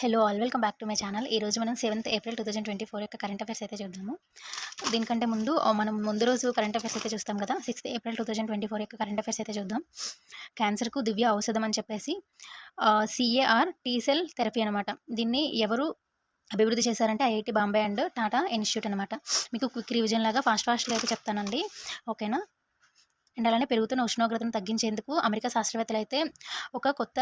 Hello all welcome back to my channel. ఈరోజు మనం 7th April 2024 యొక్క కరెంట్ అఫైర్స్ అయితే చూద్దాము. దీనికంటే ముందు మనం ముందు రోజు కరెంట్ అఫైర్స్ అయితే చూస్తాం కదా. 6th ఏప్రిల్ 2024 యొక్క కరెంట్ అఫైర్స్ అయితే చూద్దాం. క్యాన్సర్కు దివ్య ఔషధం అని చెప్పేసి సిఏఆర్ టీ సెల్ థెరపీ అనమాట. దీన్ని ఎవరు అభివృద్ధి చేశారంటే IIT Bombay and Tata institute అనమాట. మీకు క్విక్ రివిజన్ లాగా ఫాస్ట్గా అయితే చెప్తానండి, ఓకేనా. అండ్ అలానే పెరుగుతున్న ఉష్ణోగ్రతను తగ్గించేందుకు అమెరికా శాస్త్రవేత్తలు అయితే ఒక కొత్త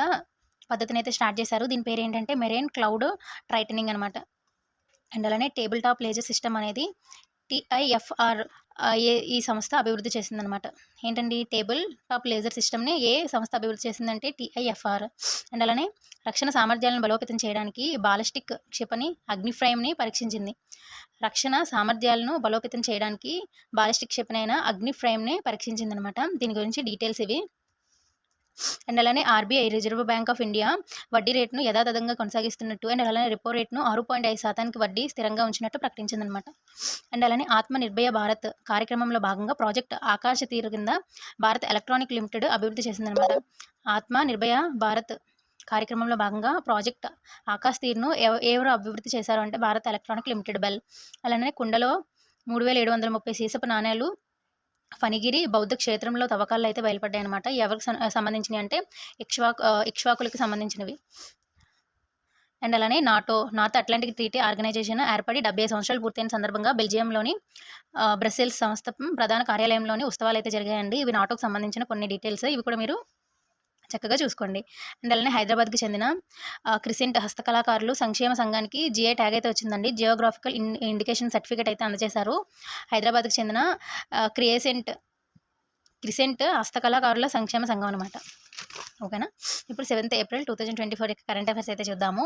పద్ధతిని అయితే స్టార్ట్ చేశారు. దీని పేరు ఏంటంటే మెరైన్ క్లౌడ్ ట్రైటనింగ్ అనమాట. అండ్ అలానే టేబుల్ టాప్ లేజర్ సిస్టమ్ అనేది టిఐఎఫ్ఆర్ ఈ సంస్థ అభివృద్ధి చేసిందనమాట. ఏంటండి టేబుల్ టాప్ లేజర్ సిస్టమ్ని ఏ సంస్థ అభివృద్ధి చేసిందంటే టిఐఎఫ్ఆర్. అండ్ అలానే రక్షణ సామర్థ్యాలను బలోపేతం చేయడానికి బాలిస్టిక్ క్షిపణి అగ్నిఫ్రైమ్ని పరీక్షించింది. రక్షణ సామర్థ్యాలను బలోపేతం చేయడానికి బాలిస్టిక్ క్షిపణి అయిన అగ్నిఫ్రైమ్ని పరీక్షించిందనమాట. దీని గురించి డీటెయిల్స్ ఇవి. అండ్ అలానే RBI reserve bank of India వడ్డీ రేటును యథాతథంగా కొనసాగిస్తున్నట్టు, అండ్ అలానే రెపో రేట్ను 6.5% వడ్డీ స్థిరంగా ఉంచినట్టు ప్రకటించిందనమాట. అండ్ అలానే ఆత్మ నిర్భయ భారత్ కార్యక్రమంలో భాగంగా ప్రాజెక్ట్ ఆకాశ తీరు కింద భారత్ ఎలక్ట్రానిక్ లిమిటెడ్ అభివృద్ధి చేసిందనమాట. ఆత్మ నిర్భయ భారత్ కార్యక్రమంలో భాగంగా ప్రాజెక్ట్ ఆకాశ్ తీరును ఎవరు అభివృద్ధి చేశారు అంటే భారత్ ఎలక్ట్రానిక్ లిమిటెడ్ బెల్. అలానే కుండలో 3730 సీసపు నాణేలు ఫణిగిరి బౌద్ధ క్షేత్రంలో తవ్వకాలు అయితే బయలుపడ్డాయి అనమాట. ఎవరికి సంబంధించినవి అంటే ఇక్ష్వాకులకు సంబంధించినవి. అండ్ అలానే నార్త్ అట్లాంటిక్ ట్రీటీ ఆర్గనైజేషన్ ఏర్పడి 70 సంవత్సరాలు పూర్తయిన సందర్భంగా బెల్జియంలోని బ్రసెల్స్ సంస్థ ప్రధాన కార్యాలయంలోని ఉత్సవాలు అయితే జరిగాయండి. ఇవి నాటోకు సంబంధించిన కొన్ని డీటెయిల్స్, ఇవి కూడా మీరు చక్కగా చూసుకోండి. అండ్ అలానే హైదరాబాద్కి చెందిన క్రిసెంట్ హస్తకళాకారులు సంక్షేమ సంఘానికి జిఐ ట్యాగ్ అయితే వచ్చిందండి. జియోగ్రాఫికల్ ఇండికేషన్ సర్టిఫికేట్ అయితే అందజేశారు. హైదరాబాద్కి చెందిన క్రిసెంట్ హస్తకళాకారుల సంక్షేమ సంఘం అనమాట, ఓకేనా. ఇప్పుడు 7th ఏప్రిల్ 2024 యొక్క కరెంట్ అఫైర్స్ అయితే చూద్దాము.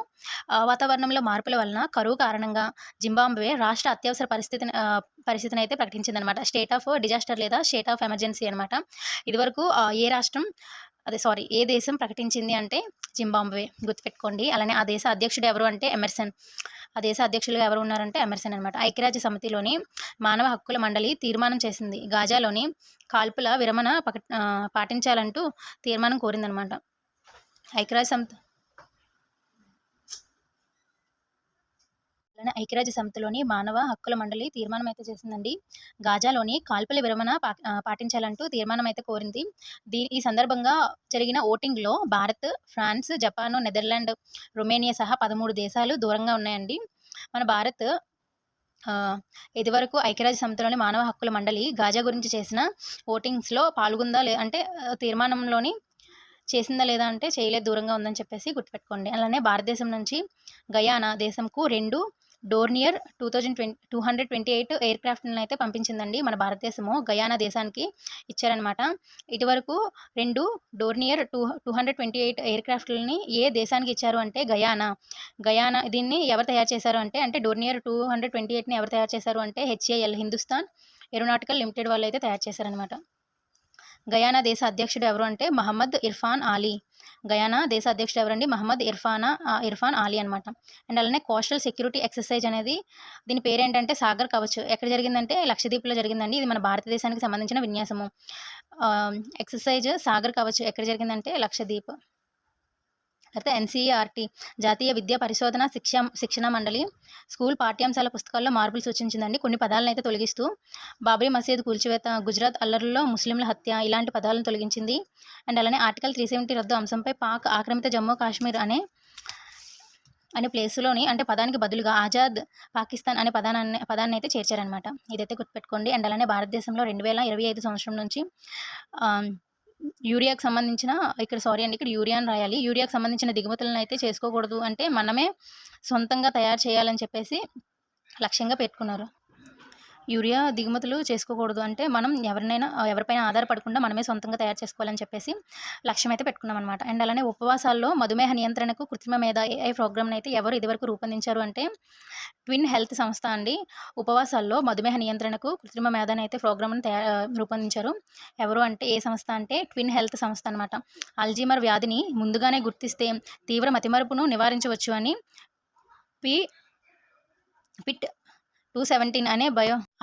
వాతావరణంలో మార్పుల వలన కరువు కారణంగా జింబాబ్వే రాష్ట్ర అత్యవసర పరిస్థితిని అయితే ప్రకటించిందనమాట. స్టేట్ ఆఫ్ డిజాస్టర్ లేదా స్టేట్ ఆఫ్ ఎమర్జెన్సీ అనమాట. ఇదివరకు ఏ దేశం ప్రకటించింది అంటే జింబాబ్వే, గుర్తుపెట్టుకోండి. అలానే ఆ దేశ అధ్యక్షుడు ఎవరు అంటే ఎమర్సన్. ఆ దేశ అధ్యక్షులుగా ఎవరు ఉన్నారంటే ఎమర్సన్ అనమాట. ఐక్యరాజ్య సమితిలోని మానవ హక్కుల మండలి తీర్మానం చేసింది. గాజాలోని కాల్పుల విరమణ పాటించాలంటూ తీర్మానం కోరిందనమాట. ఐక్యరాజ్య సమితిలోని మానవ హక్కుల మండలి తీర్మానం అయితే చేసిందండి. గాజాలోని కాల్పుల విరమణ పాటించాలంటూ తీర్మానం అయితే కోరింది. ఈ సందర్భంగా జరిగిన ఓటింగ్లో Bharat, France, Japan, Netherland, Romania సహా 13 దేశాలు దూరంగా ఉన్నాయండి. మన భారత్ ఇదివరకు ఐక్యరాజ్య సమితిలోని మానవ హక్కుల మండలి గాజా గురించి చేసిన ఓటింగ్స్లో పాల్గొందా అంటే తీర్మానంలోని చేసిందా లేదా అంటే చేయలేదు, దూరంగా ఉందని చెప్పేసి గుర్తుపెట్టుకోండి. అలానే భారతదేశం నుంచి గయానా దేశంకు 2 డోర్నియర్ 228 ఎయిర్ క్రాఫ్ట్లను అయితే పంపించిందండి. మన భారతదేశము గయానా దేశానికి ఇచ్చారనమాట. ఇటువరకు 2 డోర్నియర్ 228 ఎయిర్ క్రాఫ్ట్లని ఏ దేశానికి ఇచ్చారు అంటే గయానా. దీన్ని ఎవరు తయారు చేశారు అంటే డోర్నియర్ 228ని ఎవరు తయారు చేశారు అంటే హెచ్ఏఎల్ హిందుస్థాన్ ఏరోనాటికల్ లిమిటెడ్ వాళ్ళు అయితే తయారు చేశారనమాట. గయానా దేశ అధ్యక్షుడు ఎవరు అంటే మహమ్మద్ ఇర్ఫాన్ ఆలీ. గయానా దేశ అధ్యక్షుడు ఎవరండి? మహమ్మద్ ఇర్ఫాన్ ఆలీ అనమాట. అండ్ అలానే కోస్టల్ సెక్యూరిటీ ఎక్సర్సైజ్ అనేది దీని పేరు ఏంటంటే సాగర్ కవచ్. ఎక్కడ జరిగిందంటే లక్షద్వీప్లో జరిగిందండి. ఇది మన భారతదేశానికి సంబంధించిన విన్యాసము. ఎక్సర్సైజ్ సాగర్ కవచ్ ఎక్కడ జరిగిందంటే లక్షద్వీప్. తర్వాత ఎన్సీఈఆర్టీ జాతీయ విద్యా పరిశోధన శిక్షణ మండలి స్కూల్ పాఠ్యాంశాల పుస్తకాల్లో మార్పులు సూచించిందండి. కొన్ని పదాలను అయితే తొలగిస్తూ బాబ్రీ మసీద్ కూల్చివేత, గుజరాత్ అల్లర్లలో ముస్లింల హత్య ఇలాంటి పదాలను తొలగించింది. అండ్ అలానే ఆర్టికల్ 370 రద్దు అంశంపై పాక్ ఆక్రమిత జమ్మూ కాశ్మీర్ అనే ప్లేస్లోని అంటే పదానికి బదులుగా ఆజాద్ పాకిస్తాన్ అనే పదాన్ని అయితే చేర్చారనమాట. ఇదైతే గుర్తుపెట్టుకోండి. అండ్ అలానే భారతదేశంలో 2025 సంవత్సరం నుంచి యూరియాకి సంబంధించిన ఇక్కడ యూరియా అని రాయాలి. యూరియాకి సంబంధించిన దిగుమతులను అయితే చేసుకోకూడదు, అంటే మనమే సొంతంగా తయారు చేయాలని చెప్పేసి లక్ష్యంగా పెట్టుకున్నారు. యూరియా దిగుమతులు చేసుకోకూడదు అంటే మనం ఎవరిపైన ఆధారపడకుండా మనమే సొంతంగా తయారు చేసుకోవాలని చెప్పేసి లక్ష్యం అయితే పెట్టుకున్నాం అనమాట. అండ్ అలానే ఉపవాసాల్లో మధుమేహ నియంత్రణకు కృత్రిమ మేధ ఏఐ ప్రోగ్రామ్ని అయితే ఎవరు ఇదివరకు రూపొందించారు అంటే ట్విన్ హెల్త్ సంస్థ అండి. ఉపవాసాల్లో మధుమేహ నియంత్రణకు కృత్రిమ మేధని అయితే ప్రోగ్రామ్ని రూపొందించారు. ఎవరు అంటే ఏ సంస్థ అంటే ట్విన్ హెల్త్ సంస్థ అనమాట. అల్జీమర్ వ్యాధిని ముందుగానే గుర్తిస్తే తీవ్ర మతిమరుపును నివారించవచ్చు అని పిట్ 217 అనే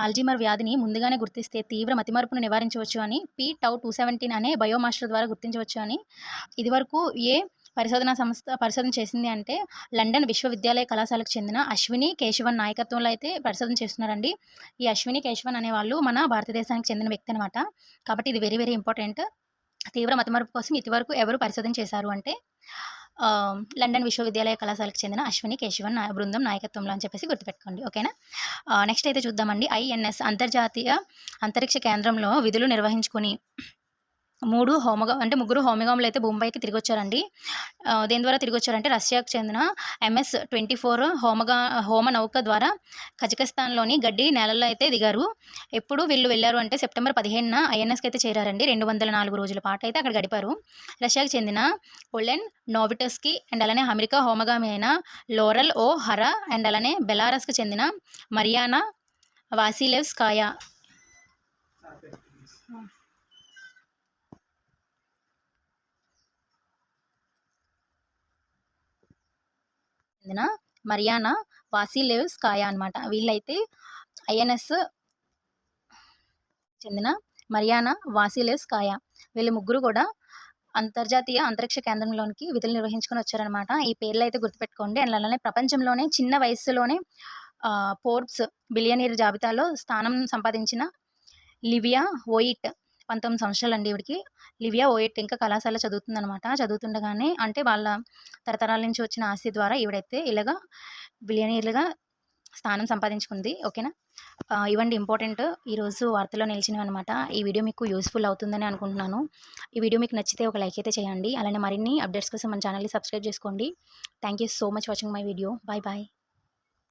ఆల్జీమర్ వ్యాధిని ముందుగానే గుర్తిస్తే తీవ్ర మతిమరుపును నివారించవచ్చు అని PTau 217 అనే బయోమాస్టర్ ద్వారా గుర్తించవచ్చు అని ఇదివరకు ఏ పరిశోధన చేసింది అంటే లండన్ విశ్వవిద్యాలయ కళాశాలకు చెందిన అశ్విని కేశవన్ నాయకత్వంలో అయితే పరిశోధన చేస్తున్నారండి. ఈ అశ్విని కేశవన్ అనేవాళ్ళు మన భారతదేశానికి చెందిన వ్యక్తి అనమాట. కాబట్టి ఇది వెరీ వెరీ ఇంపార్టెంట్. తీవ్ర మతమరుపు కోసం ఇదివరకు ఎవరు పరిశోధన చేశారు అంటే లండన్ విశ్వవిద్యాలయ కళాశాలకు చెందిన అశ్విని కేశవన్ బృందం నాయకత్వంలో అని చెప్పేసి గుర్తుపెట్టుకోండి. ఓకేనా. నెక్స్ట్ అయితే చూద్దామండి. ఐఎన్ఎస్ అంతర్జాతీయ అంతరిక్ష కేంద్రంలో విధులు నిర్వహించుకుని ముగ్గురు హోమిగాములు అయితే భూమిపైకి తిరిగి వచ్చారండి. దేని ద్వారా తిరిగి వచ్చారంటే రష్యాకు చెందిన MS-24 హోమ నౌక ద్వారా కజకిస్తాన్లోని గడ్డి నేలల్లో అయితే దిగారు. ఎప్పుడు వీళ్ళు వెళ్ళారు అంటే సెప్టెంబర్ 15న ఐఎన్ఎస్కి అయితే చేరారండి. 204 రోజుల పాటు అయితే అక్కడ గడిపారు. రష్యాకు చెందిన ఒలెన్ నోవిటస్కి అండ్ అలానే అమెరికా హోమగామి అయిన లోరెల్ ఓ హరా అండ్ అలానే బెలారస్కి చెందిన మరియానా వాసిలెవ్స్కాయా చెందిన మరియానా వాసిలెవ్స్కాయా అనమాట. వీళ్ళైతే ఐఎన్ఎస్ చెందిన మరియానా వాసిలెవ్స్కాయా వీళ్ళు ముగ్గురు కూడా అంతర్జాతీయ అంతరిక్ష కేంద్రంలోనికి విధులు నిర్వహించుకొని వచ్చారనమాట. ఈ పేర్లు అయితే గుర్తుపెట్టుకోండి. అండ్ అలానే ప్రపంచంలోనే చిన్న వయస్సులోనే ఫోర్బ్స్ బిలియనీర్ జాబితాలో స్థానం సంపాదించిన లివియా ఓయిట్ 19 సంవత్సరాలండి ఈవిడికి. లివియా ఓయిట్ ఇంకా కళాశాల చదువుతుందనమాట. చదువుతుండగానే అంటే వాళ్ళ తరతరాల నుంచి వచ్చిన ఆస్తి ద్వారా ఈవిడైతే ఇలాగా బిలియనీర్లుగా స్థానం సంపాదించుకుంది. ఓకేనా. ఇవండి ఇంపార్టెంట్ ఈరోజు వార్తలో నిలిచినవి అనమాట. ఈ వీడియో మీకు యూస్ఫుల్ అవుతుందని అనుకుంటున్నాను. ఈ వీడియో మీకు నచ్చితే ఒక లైక్ అయితే చేయండి. అలానే మరిన్ని అప్డేట్స్ కోసం మన ఛానల్ని సబ్స్క్రైబ్ చేసుకోండి. Thank you so much watching my video. Bye bye.